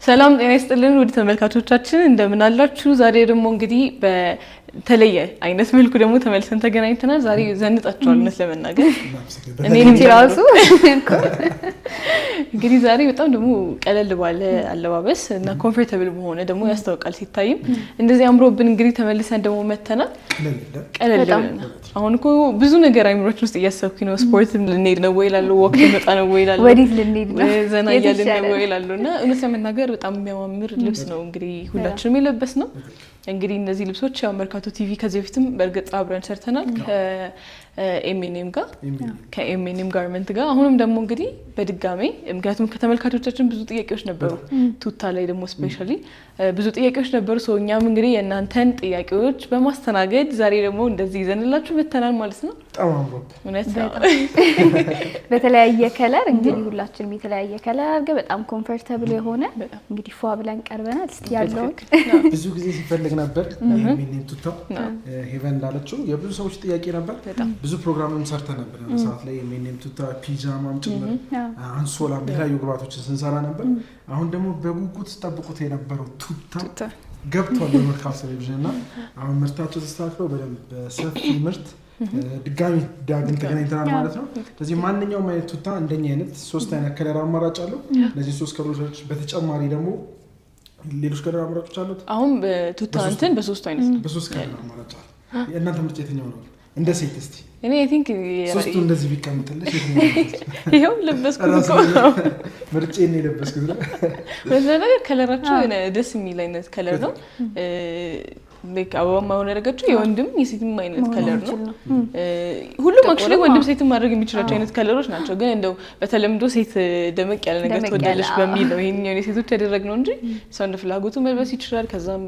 ሰላም ጤና ይስጥልን ውድ ተመልካቾቻችን እንደምን አላችሁ? ዛሬ ደግሞ እንግዲህ በተለየ አይነት መልኩ ደግሞ ተመልሰን ተገናኝተናል። ዛሬ ዘንጣችኋል እውነት ለመናገር እኔንም ራሱ እንግዲህ ዛሬ በጣም ደግሞ ቀለል ባለ አለባበስ እና ኮምፎርታብል በሆነ ደግሞ ያስተዋውቃል ሲታይም እንደዚህ አምሮብን እንግዲህ ተመልሰን ደግሞ መተናል። ቀለል ብለን አሁን እኮ ብዙ ነገር አይምሮችን ውስጥ እያሰብኩኝ ነው። ስፖርትም ልንሄድ ነው ወይ እላለሁ፣ ወክ ልንወጣ ነው ወይ እላለሁ፣ ወዲት ልንሄድ ነው ዘና እያልን ነው ወይ እላለሁ እና እውነት ለመናገር በጣም የሚያማምር ልብስ ነው እንግዲህ ሁላችንም የለበስ ነው። እንግዲህ እነዚህ ልብሶች ያው መርካቶ ቲቪ ከዚህ በፊትም በርግጥ አብረን ሰርተናል ከኤምኤንኤም ጋርመንት ጋር። አሁንም ደግሞ እንግዲህ በድጋሜ ምክንያቱም ከተመልካቾቻችን ብዙ ጥያቄዎች ነበሩ፣ ቱታ ላይ ደግሞ ስፔሻሊ ብዙ ጥያቄዎች ነበሩ። ሰው እኛም እንግዲህ የእናንተን ጥያቄዎች በማስተናገድ ዛሬ ደግሞ እንደዚህ ይዘንላችሁ መተናል ማለት ነው። እውነት በተለያየ ከለር እንግዲህ ሁላችንም የተለያየ ከለር አድርገን በጣም ኮምፎርታብል የሆነ እንግዲህ ፏ ብለን ቀርበናል። እስቲ ያለው ብዙ ጊዜ ሲፈልግ ነበር ኤምኤንኤም ቱታ ሄቨን እንዳለችው የብዙ ሰዎች ጥያቄ ነበር። ብዙ ፕሮግራምም ሰርተን ነበር ሰዓት ላይ ኤምኤንኤም ቱታ ፒጃማም ጭምር አንሶላ የተለያዩ ግብአቶችን ስንሰራ ነበር። አሁን ደግሞ በጉጉት ተጠብቁት የነበረው ቱታ ገብቷል በመርካቶ ቴሌቪዥን እና አሁን ምርታቸው ተስተካክለው በደንብ በሰፊ ምርት ድጋሚ ዳግም ተገናኝተናል ማለት ነው። ስለዚህ ማንኛውም አይነት ቱታ እንደኛ አይነት ሶስት አይነት ከለር አማራጭ አለው። እነዚህ ሶስት ከለሮች በተጨማሪ ደግሞ ሌሎች ከለር አማራጮች አሉት። አሁን በቱታ እንትን በሶስት አይነት ነው፣ በሶስት ከለር አማራጭ አለ። የእናንተ ምርጫ የትኛው ነው? እንደ ሴት እስቲ እኔ አይ ቲንክ ሶስቱ እንደዚህ ቢቀመጥልሽ ይሄው ለበስኩት ነው ምርጬን ነው የለበስኩት ነው። በዛ ከለራቸው ደስ የሚል አይነት ከለር ነው። አበባማ ሆነ ያደረገችው የወንድም የሴትም አይነት ከለር ነው። ሁሉም አክቹሊ ወንድም ሴትም ማድረግ የሚችላቸው አይነት ከለሮች ናቸው። ግን እንደው በተለምዶ ሴት ደመቅ ያለ ነገር ትወዳለች በሚል ነው ይሄኛው የሴቶች ያደረግነው እንጂ ሰው እንደ ፍላጎቱ መልበስ ይችላል። ከዛም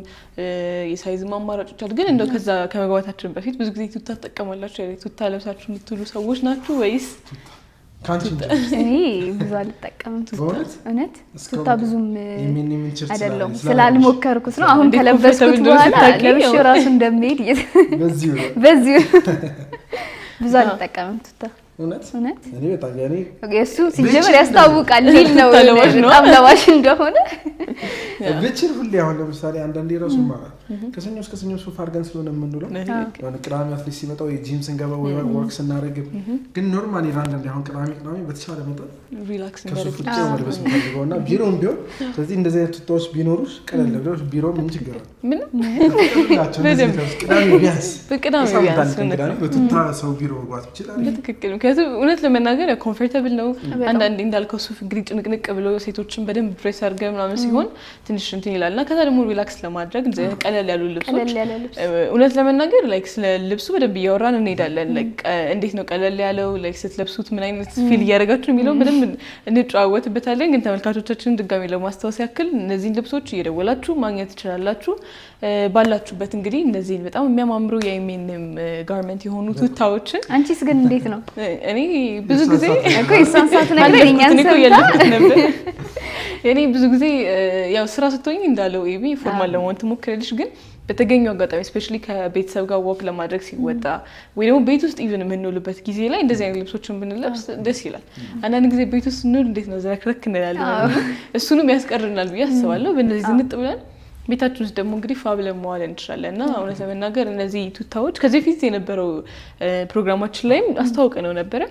የሳይዝም አማራጮች አሉ። ግን እንደው ከዛ ከመግባታችን በፊት ብዙ ጊዜ ቱታ ተጠቀማላችሁ? ቱታ ለብሳችሁ የምትውሉ ሰዎች ናችሁ ወይስ? እኔ ብዙ አልጠቀምም እውነት ቱታ ብዙም አይደለም ስላልሞከርኩት ነው። አሁን ከለበስኩት በኋላ ለብሼ ራሱ እንደምሄድ በዚሁ ብዙ አልጠቀምም ቱታ እውነት እኔ በጣም ያኔ እሱ ሲጀምር ያስታውቃል ሊል ነው በጣም ለባሽ እንደሆነ ብቻ ሁሌ አሁን ለምሳሌ አንዳንዴ ራሱ ማለት ከሰኞ እስከ ሰኞ ሶፋ አድርገን ስለሆነ የምንውለው ማለት ቅዳሜ አትሊስት ሲመጣው የጂም ስንገባ ወይ ወርክ ስናደርግ ግን ኖርማሊ አንዳንዴ አሁን ቅዳሜ በተቻለ መጠን ሪላክስ ከሱፍ ውጭ መልበስ ፈልገውና ቢሮም ቢሆን ስለዚህ እንደዚህ አይነት ቱታዎች ቢኖሩሽ ቀለል ብለው ቢሮ ምን ችግር አለ? ምንም ቅዳሜ ቢያንስ በቱታ ሰው ቢሮ መግባት ይችላል። በትክክል ምክንያቱም እውነት ለመናገር ኮምፎርታብል ነው። አንዳንዴ እንዳልከው ሱፍ እንግዲህ ጭንቅንቅ ብሎ ሴቶችን በደንብ ድሬስ አድርገን ምናምን ሲሆን ትንሽ እንትን ይላልና ከዛ ደግሞ ሪላክስ ለማድረግ ቀለል ያሉ ልብሶች እውነት ለመናገር ላይክ ስለ ልብሱ በደንብ እያወራን እንሄዳለን። ላይክ እንዴት ነው ቀለል ያለው ላይክ ስትለብሱት ምን አይነት ፊል እያደረጋችሁ የሚለው በደንብ እንጨዋወትበታለን። ግን ተመልካቾቻችንን ድጋሚ ለማስታወስ ያክል እነዚህን ልብሶች እየደወላችሁ ማግኘት ትችላላችሁ ባላችሁበት። እንግዲህ እነዚህን በጣም የሚያማምሩ የኤምኤንኤም ጋርመንት የሆኑ ቱታዎችን አንቺስ ግን እንዴት ነው? እኔ ብዙ ጊዜ እኮ ይሳንሳት ነገር ነበር እኔ ብዙ ጊዜ ያው ስራ ስትሆኝ እንዳለው ኤቢ ፎርማል ለመሆን ትሞክራለሽ። ግን በተገኘው አጋጣሚ ስፔሻሊ ከቤተሰብ ጋር ወክ ለማድረግ ሲወጣ ወይ ደግሞ ቤት ውስጥ ኢቭን የምንውልበት ጊዜ ላይ እንደዚህ አይነት ልብሶችን ብንለብስ ደስ ይላል። አንዳንድ ጊዜ ቤት ውስጥ እንውል እንዴት ነው ዘረክረክ እንላለን። እሱንም ያስቀርናል ብዬ አስባለሁ። በእነዚህ ዝንጥ ብለን ቤታችን ውስጥ ደግሞ እንግዲህ ፋብለን መዋል እንችላለን እና እውነት ለመናገር እነዚህ ቱታዎች ከዚህ በፊት የነበረው ፕሮግራማችን ላይም አስተዋውቀነው ነበረ።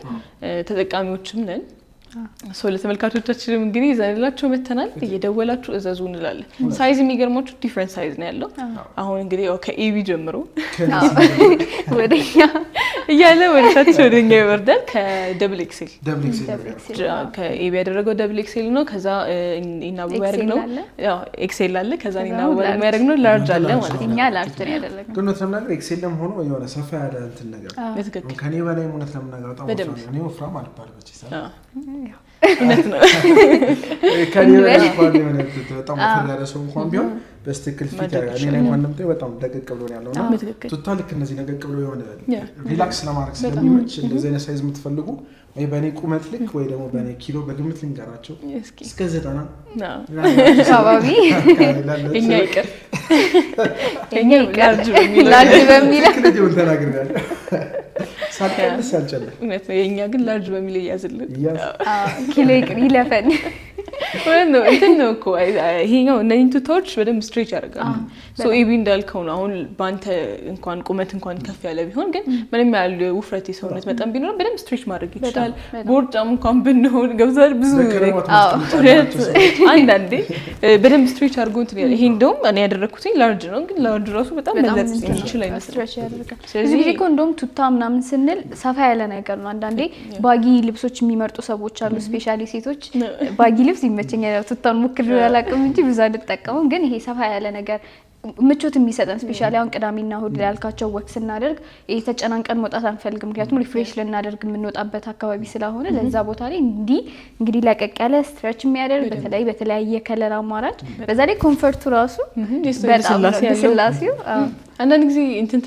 ተጠቃሚዎችም ነን። ሰው ለተመልካቾቻችንም እንግዲህ ዘንላችሁ መተናል። እየደወላችሁ እዘዙ እንላለን። ሳይዝ የሚገርማችሁ ዲፈረንት ሳይዝ ነው ያለው። አሁን እንግዲህ ከኤቢ ጀምሮ ወደኛ እያለ ወደታች ወደኛ ይወርዳል። ከደብል ኤክሴል ከኤቢ ያደረገው ደብል ኤክሴል ነው። ከዛ ኢናቡ ያደረግነው ያው ኤክሴል አለ። ከዛ ኢናቡ ያደረግነው ላርጅ አለ ማለት ነው። እኛ ላርጅ ነው ያደረግነው። ግን ነው ተናገር ኤክሴልም ሆኖ የሆነ ሰፋ ያለ እንትን ነገር ከኔ በላይ ሞነት ለምናገር በጣም እኔ ወፍራም አልባል በዚህ ሰዓት እውነት ነው። ከኔ በጣም ፈላለ ሰው እንኳን ቢሆን በስትክክል ፊት ያለው እኔ ላይ ማንም ተይ በጣም ደቀቅ ብሎ ነው ያለውና ቱታ ልክ እነዚህ ደቀቅ ብሎ የሆነ ሪላክስ ለማድረግ ስለሚመች እንደዚህ አይነት ሳይዝ የምትፈልጉ ወይ በኔ ቁመት ልክ ወይ ደግሞ በኔ ኪሎ በግምት ልንገራቸው እስከ 90 አካባቢ እኛ ይቀር ላርጅ በሚል ከዚህ ተናግረናል። ሳልቀንስ አልጨለም እውነት ነው። የኛ ግን ላርጅ በሚል ያዝልን ኪሎ ይቅር ይለፈን ነው እንትን ነው እኮ ይሄኛው እነኚህ ቱታዎች በደንብ ስትሬች ያደርጋሉ። ሶ ኤቢ እንዳልከው ነው አሁን ባንተ እንኳን ቁመት እንኳን ከፍ ያለ ቢሆን ግን ምንም ያህል ውፍረት የሰውነት መጠን ቢኖር በደንብ ስትሬች ማድረግ ይችላል። ቦርጫም እንኳን ብንሆን ገብዛል ብዙ አንዳንዴ በደንብ ስትሬች አድርጎ እንትን ይሄ እንደውም እኔ ያደረኩትኝ ላርጅ ነው ግን ላርጅ ራሱ በጣም መለጽ የሚችል አይመስልም። ስለዚህ እኮ እንደውም ቱታ ምናምን ስንል ሰፋ ያለ ነገር ነው። አንዳንዴ ባጊ ልብሶች የሚመርጡ ሰዎች አሉ። ስፔሻሊ ሴቶች ባጊ ልብስ ይመቸኛል። ቱታን ሞክሬ አላውቅም እንጂ ብዙ አልጠቀምም። ግን ይሄ ሰፋ ያለ ነገር ምቾት የሚሰጠን ስፔሻሊ አሁን ቅዳሜና እሁድ ያልካቸው ወክ ስናደርግ ይሄ ተጨናንቀን መውጣት አንፈልግም። ምክንያቱም ሪፍሬሽ ልናደርግ የምንወጣበት አካባቢ ስለሆነ ለዛ ቦታ ላይ እንግዲህ ለቀቅ ያለ ስትሬች የሚያደርግ በተለያየ ከለር አማራጭ በዛ ላይ ኮምፎርቱ ራሱ በጣም ለስላሴው አንዳንድ ጊዜ እንትን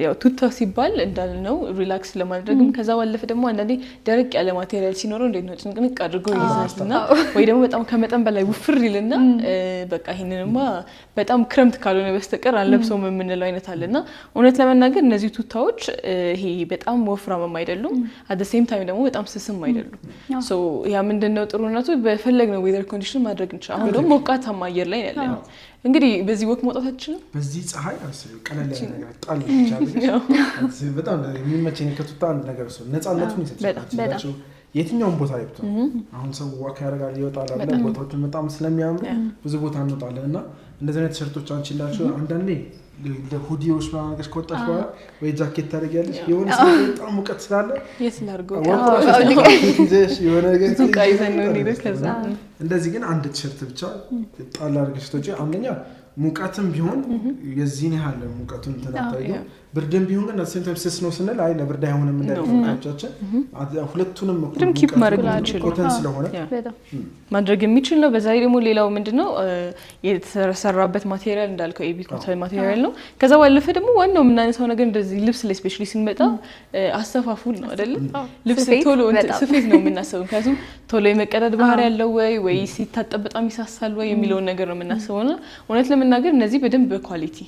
ያው ቱታ ሲባል እንዳልነው ሪላክስ ለማድረግም ከዛ ባለፈ ደግሞ አንዳንዴ ደረቅ ያለ ማቴሪያል ሲኖረው እንዴት ነው ጭንቅንቅ አድርጎ ይይዛልና ወይ ደግሞ በጣም ከመጠን በላይ ውፍር ይልና በቃ ይሄንንማ በጣም ክረምት ካልሆነ በስተቀር አለብሰውም የምንለው አይነት አለና እውነት ለመናገር እነዚህ ቱታዎች ይሄ በጣም ወፍራምም አይደሉም አት ዘ ሴም ታይም ደግሞ በጣም ስስም አይደሉም። ሶ ያ ምንድነው ጥሩነቱ በፈለግነው ዌዘር ኮንዲሽን ማድረግ እንችላለን። አሁን ደግሞ ሞቃታማ አየር ላይ ያለነው እንግዲህ በዚህ ወክ መውጣታችን በዚህ ፀሐይ ቀለል ያለ ነገር ጣል ይቻላል። በጣም የሚመቸኝ ከቱታ አንድ ነገር ነው ነፃነቱን ይሰጣል። የትኛውም ቦታ ላይ ብትሆን አሁን ሰው ዋክ ያደርጋል ይወጣል አለ ቦታዎችን በጣም ስለሚያምሩ ብዙ ቦታ እንወጣለን እና እንደዚህ አይነት ቲሸርቶች አንቺላችሁ አንዳንዴ ለሁዲዎች ማንገሽ ከወጣሽ በኋላ ወይ ጃኬት ታደርጊያለሽ የሆነ ሰው በጣም ሙቀት ስላለ የስላርጎ የሆነ ነገር ሱቃይዘን ነው እንዴ ከዛ እንደዚህ ግን አንድ ቲሸርት ብቻ ጣል አድርገሽ ተጪ አንደኛ ሙቀትም ቢሆን የዚህን ያህል ሙቀቱን ተናታዩ ብርድም ቢሆን ግን አሰንተ ስስ ነው ስንል አይ ለብርድ አይሆንም እንደታቻችን ሁለቱንም ኪፕ ማድረግ ይችላል ኮተን ስለሆነ ማድረግ የሚችል ነው። በዛ ላይ ደግሞ ሌላው ምንድነው የተሰራበት ማቴሪያል እንዳልከው ኤቢ ኮተን ማቴሪያል ነው። ከዛ ባለፈ ደግሞ ዋናው የምናነሳው ነገር እንደዚህ ልብስ ላይ ስፔሻሊ ስንመጣ አስተፋፉል ነው አይደል? ልብስ ቶሎ ስፌት ነው የምናስበው። ምክንያቱም ቶሎ የመቀደድ ባህሪ ያለው ወይ ሲታጠብ በጣም ይሳሳል ወይ የሚለው ነገር ነው የምናስበውና እውነት ለመናገር እነዚህ በደንብ በኳሊቲ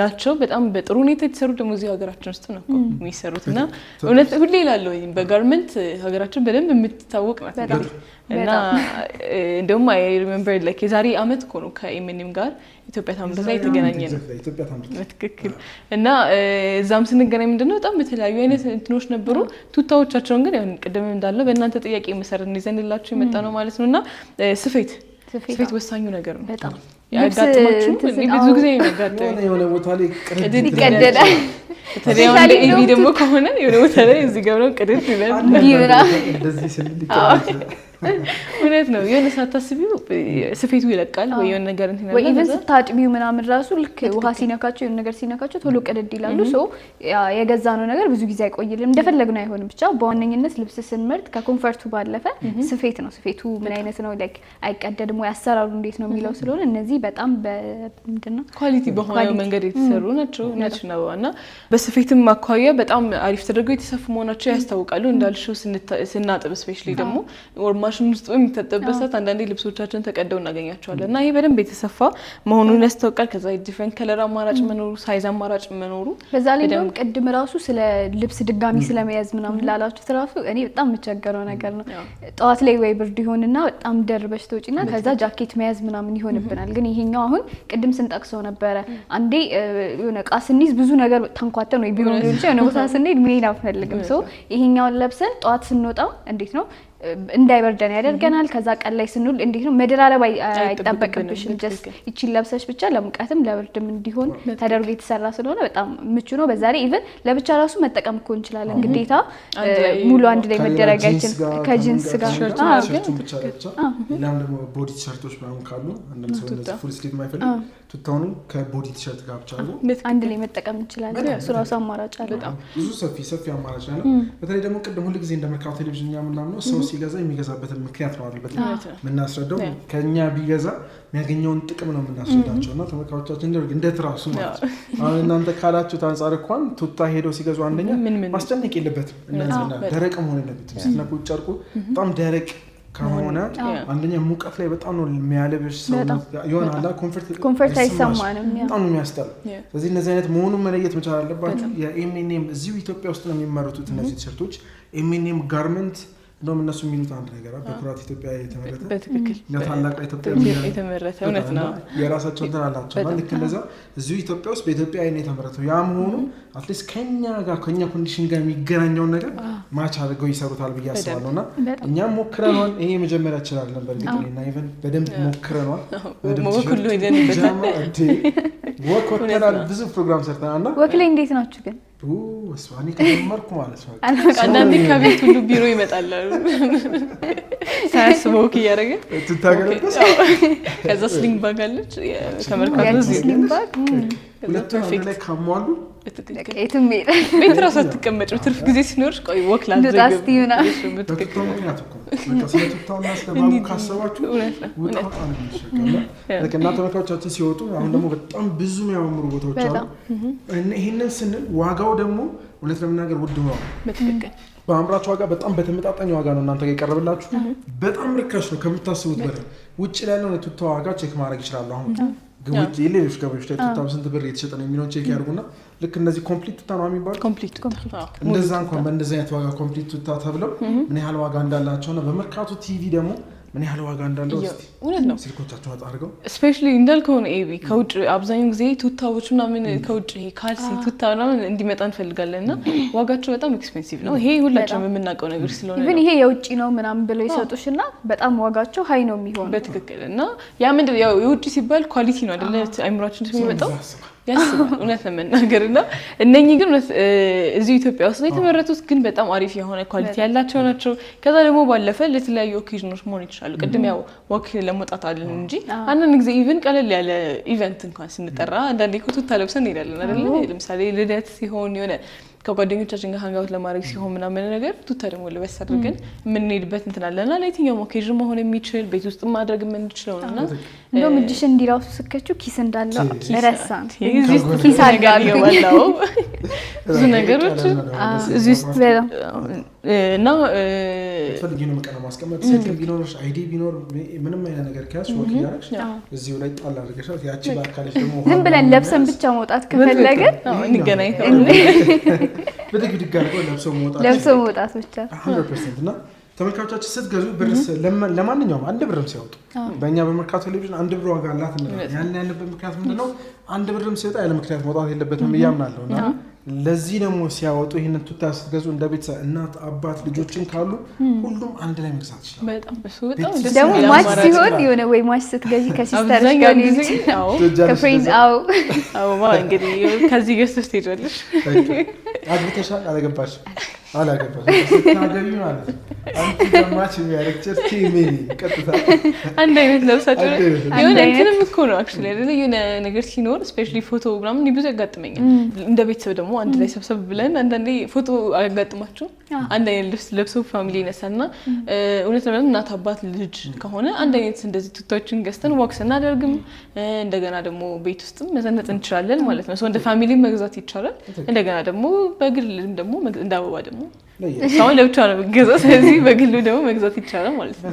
ናቸው። በጣም በጥሩ ሁኔታ የተሰሩ ደግሞ እዚህ ሀገራችን ውስጥ ነው የሚሰሩትና እውነት ሁሌ ይላለው በጋርመንት ሀገራችን በደንብ የምትታወቅ ናት እና እንደውም አይ ሪሜምበር ላይክ የዛሬ አመት እኮ ነው ከኤምኤንኤም ጋር ኢትዮጵያ ታምርት ላይ ተገናኘ ነው ትክክል። እና እዛም ስንገናኝ ምንድነው በጣም በተለያዩ አይነት እንትኖች ነበሩ። ቱታዎቻቸውን ግን ያው ቅድም እንዳለው በእናንተ ጥያቄ መሰረት እንይዘንላችሁ የመጣ ነው ማለት ነውና ስፌት ወሳኙ ነገር ነው። በጣም ያጋጥማችሁ ብዙ ጊዜ ያጋጥማል የሆነ ቦታ ላይ ቅድድ ይቀደዳል። ተደያው ኤቢ ደግሞ ከሆነ የሆነ ቦታ ላይ እዚህ ጋር ነው ቅድድ ይላል ይብራ እንደዚህ ስልልኝ እውነት ነው። የሆነ ሳታስቢው ስፌቱ ይለቃል ወይ የሆነ ነገር እንትን ወይ ኢቭን ስታጥቢው ምናምን ራሱ ልክ ውሃ ሲነካቸው የሆነ ነገር ሲነካቸው ቶሎ ቀደድ ይላሉ። ሶ የገዛነው ነገር ብዙ ጊዜ አይቆይልም እንደፈለግነው አይሆንም። ብቻ በዋነኝነት ልብስ ስንመርጥ ከኮምፎርቱ ባለፈ ስፌት ነው። ስፌቱ ምን አይነት ነው ላይክ አይቀደድም ወይ አሰራሩ እንዴት ነው የሚለው ስለሆነ እነዚህ በጣም ምንድነው ኳሊቲ በሆነ መንገድ የተሰሩ ናቸው ነውና በስፌትም አኳያ በጣም አሪፍ ተደርገው የተሰፉ መሆናቸው ያስታውቃሉ። እንዳልሽው ስናጥብ ስፔሻሊ ደግሞ ማሽን ውስጥ የሚታጠብበት ሰዓት አንዳንዴ ልብሶቻችን ተቀደው እናገኛቸዋለን እና ይሄ በደንብ የተሰፋ መሆኑን ያስታውቃል። ከዛ ዲፈረንት ከለር አማራጭ መኖሩ ሳይዝ አማራጭ መኖሩ በዛ ላይ ደግሞ ቅድም ራሱ ስለ ልብስ ድጋሚ ስለመያዝ ምናምን ላላችሁት ራሱ እኔ በጣም የምቸገረው ነገር ነው። ጠዋት ላይ ወይ ብርድ ይሆንና በጣም ደርበሽ ተውጪና ከዛ ጃኬት መያዝ ምናምን ይሆንብናል። ግን ይሄኛው አሁን ቅድም ስንጠቅሰው ነበረ አንዴ የሆነ ዕቃ ስንይዝ ብዙ ነገር ተንኳተን ወይ ቢሮ ሊሆን ይችላል ነው ቦታ ስንሄድ ምን አልፈልግም። ሶ ይሄኛውን ለብሰን ጠዋት ስንወጣ እንዴት ነው እንዳይበርደን ያደርገናል። ከዛ ቀን ላይ ስንውል እንዴት ነው መደራረብ አይጠበቅብሽም። ጀስት እቺን ለብሰሽ ብቻ ለሙቀትም ለብርድም እንዲሆን ተደርጎ የተሰራ ስለሆነ በጣም ምቹ ነው። በዛ ላይ ኢቭን ለብቻ ራሱ መጠቀም እኮ እንችላለን። ግዴታ ሙሉ አንድ ላይ መደረጋችን ከጂንስ ጋር ሌላም ደግሞ ቦዲ ቲሸርቶች ምናምን ካሉ አንዳንድ ሰው እንደዚህ ፉል ስሊቭ የማይፈልግ ቱታውን ከቦዲ ቲሸርት ጋር ብቻ አንድ ላይ መጠቀም እንችላለን። እሱ ራሱ አማራጭ አለ። በጣም ብዙ ሰፊ አማራጭ አለ። በተለይ ደግሞ ቅድም ሁሉ ጊዜ እንደመርካቶ ቴሌቪዥን ምናምን ሰው ሲገዛ የሚገዛበትን ምክንያት ነው አይደል የምናስረዳው። ከኛ ቢገዛ የሚያገኘውን ጥቅም ነው የምናስረዳቸውና ተመልካቾቻችን እንደ ትራሱ ማለት አሁን እናንተ ካላችሁት አንፃር እንኳን ቱታ ሄደው ሲገዙ አንደኛ ማስጨነቅ የለበትም እነዚህና ደረቅ መሆን የለበትም። ስትነኩ ጨርቁ በጣም ደረቅ ከሆነ አንደኛ ሙቀት ላይ በጣም ነው የሚያለብሽ ሰው ይሆናል ኮምፎርት አይሰማንም በጣም ነው የሚያስጠላ። ስለዚህ እነዚህ አይነት መሆኑን መለየት መቻል አለባችሁ። የኤምኤንኤም እዚሁ ኢትዮጵያ ውስጥ ነው የሚመረቱት እነዚህ ቲሸርቶች ኤምኤንኤም ጋርመንት እንደውም እነሱ የሚሉት አንድ ነገር በኩራት ኢትዮጵያ የተመረተ በትክክል ታላቅ ኢትዮጵያ የተመረተ እውነት ነው። የራሳቸው እንትን አላቸው። ልክ እንደዛ እዚሁ ኢትዮጵያ ውስጥ በኢትዮጵያ አይን የተመረተው ያ መሆኑ አትሊስት ከኛ ኮንዲሽን ጋር የሚገናኘውን ነገር ማች አድርገው ይሰሩታል ብዬ አስባለሁ። እና እኛም ሞክረናል። ይሄ መጀመሪያ ይችላል ነበር ግን እና ኢቨን በደንብ ሞክረናል። ሁሉ ሄደንበታል። ወክ ወጥተናል፣ ብዙ ፕሮግራም ሰርተናል። እና ወክ ላይ እንዴት ናችሁ ግን? ወስዋኒ ከመርኩ ማለት ነው። አንዳንዴ ከቤት ሁሉ ቢሮ ይመጣል ሳያስበው እያደረገ ትታገለበስ። ከዛ ስሊንግ ባግ አለች ከመርካቶ ስሊንግ ባግ ሁለቱም አንድ ላይ ካሟሉ የትም ይሄዳል። ቤት ራሱ አትቀመጭም። ትርፍ ጊዜ ሲኖርሽ ቆይ ወክ ላድርግ በትክክል ምክንያት እኮ በቃ ስለቱታውና ስለባቡ ካሰባችሁ ውጣ ነው የሚሸከመው። እና ተመልካቾቻችን ሲወጡ አሁን ደግሞ በጣም ብዙ የሚያማምሩ ቦታዎች አሉ። ይሄንን ስንል ዋጋው ደግሞ እውነት ለመናገር ውድ ነው። በትክክል በአምራች ዋጋ በጣም በተመጣጣኝ ዋጋ ነው እናንተ ጋር የቀረበላችሁ። በጣም ርካሽ ነው ከምታስቡት በላይ። ውጭ ላይ ያለው የቱታ ዋጋ ቼክ ማድረግ ይችላሉ። አሁን ግውጭ ሌሎች ገበያዎች ላይ ቱታ ስንት ብር እየተሸጠ ነው የሚለውን ቼክ ያድርጉና ልክ እነዚህ ኮምፕሊት ቱታ ነው የሚባለው። ኮምፕሊት እንደዛ እንኳን በእንደዚህ አይነት ዋጋ ኮምፕሊት ቱታ ተብለው ምን ያህል ዋጋ እንዳላቸውና በመርካቶ ቲቪ ደግሞ ምን ያህል ዋጋ እንዳለው እስቲ እውነት ነው ስልኮቻቸው አጣርገው ስፔሻሊ እንዳልከው ነው። ኤቢ ከውጭ አብዛኛው ጊዜ ቱታዎች ምናምን ከውጭ ይሄ ካልሲ ቱታ ምናምን እንዲመጣ እንፈልጋለን እና ዋጋቸው በጣም ኤክስፔንሲቭ ነው። ይሄ ሁላችንም የምናውቀው ነገር ስለሆነ ግን ይሄ የውጭ ነው ምናምን ብለው ይሰጡሽና በጣም ዋጋቸው ሃይ ነው የሚሆነው። በትክክል እና ያ ምንድን ያው የውጭ ሲባል ኳሊቲ ነው አይደለ? አይምሯችን የሚመጣው ያስባል እውነት ለመናገር እና እነኚህ ግን እዚሁ ኢትዮጵያ ውስጥ የተመረቱት ግን በጣም አሪፍ የሆነ ኳሊቲ ያላቸው ናቸው። ከዛ ደግሞ ባለፈ ለተለያዩ ኦኬዥኖች መሆን ይችላሉ። ቅድም ያው ወክ ለመውጣት አለን እንጂ አንዳንድ ጊዜ ኢቭን ቀለል ያለ ኢቨንት እንኳን ስንጠራ አንዳንዴ ቱታ ለብሰን እንሄዳለን አይደለ? ለምሳሌ ልደት ሲሆን የሆነ ከጓደኞቻችን ጋር ሃንጋውት ለማድረግ ሲሆን ምናምን ነገር ቱታ ደግሞ ለበስ አድርገን የምንሄድበት እንትን አለና ለየትኛውም ኦኬዥን መሆን የሚችል ቤት ውስጥ ማድረግ የምንችለው ነውና እንደውም እጅሽ እንዲራሱ ስከቹ ኪስ እንዳለው ረሳን። ኪስ አድርጋለሁ ወላው ብዙ ነገሮች እዚህ ውስጥ እና ፈልጊ ነው መቀና ማስቀመጥ ስልክ ቢኖርሽ አይዲ ቢኖር ምንም አይነት ነገር ከያዝሽ ወክ ያረክሽ እዚሁ ላይ ጣል አድርገሻል። ያቺ ባካለሽ ደግሞ ዝም ብለን ለብሰን ብቻ መውጣት ከፈለገን እንገናኝ በድግድግ አድርጎ ለብሶ መውጣት ብቻ 100% እና ተመልካቾቻችን ስትገዙ ብርስ ለማንኛውም አንድ ብርም ሲያወጡ በእኛ በመርካቶ ቴሌቪዥን አንድ ብር ዋጋ አላት እንላለን። ያን ያለበት ምክንያት ምንድነው? አንድ ብርም ሲወጣ ያለ ምክንያት መውጣት የለበትም እያምናለሁ እና ለዚህ ደግሞ ሲያወጡ ይሄንን ቱታ ስትገዙ እንደ ቤተሰብ እናት አባት ልጆችን ካሉ ሁሉም አንድ ላይ መግዛት ይችላል። በጣም በጣም ደግሞ ማች ሲሆን የሆነ ወይ ማች ስትገዢ ከሲስተር ጋር ከፍሬንድ እንግዲህ ከዚህ ገዝተሽ ትሄጃለሽ። አግብተሻል አላገባሽ ስታገቢ ማለት አንቺ ማች የሚያረክቸር ቲሜ ቀጥታ አንድ አይነት ለብሳቸው የሆነ እንትንም እኮ ነው አክቹሊ አይደለ? የሆነ ነገር ሲኖር ስፔሻሊ ፎቶ ምናምን ብዙ ያጋጥመኛል። እንደ ቤተሰብ ደግሞ አንድ ላይ ሰብሰብ ብለን አንዳንዴ ፎቶ አያጋጥማችሁ አንድ አይነት ልብስ ለብሰው ፋሚሊ ይነሳና እውነት ለምን እናት አባት ልጅ ከሆነ አንድ አይነት እንደዚህ ቱታዎችን ገዝተን ዋክስ እናደርግም እንደገና ደግሞ ቤት ውስጥም መዘነጥ እንችላለን ማለት ነው። እንደ ፋሚሊ መግዛት ይቻላል። እንደገና ደግሞ በግልም ደግሞ እንደ አበባ ደግሞ ሰውን ለብቻ ነው የሚገዛው። ስለዚህ በግሉ ደግሞ መግዛት ይቻላል ማለት ነው።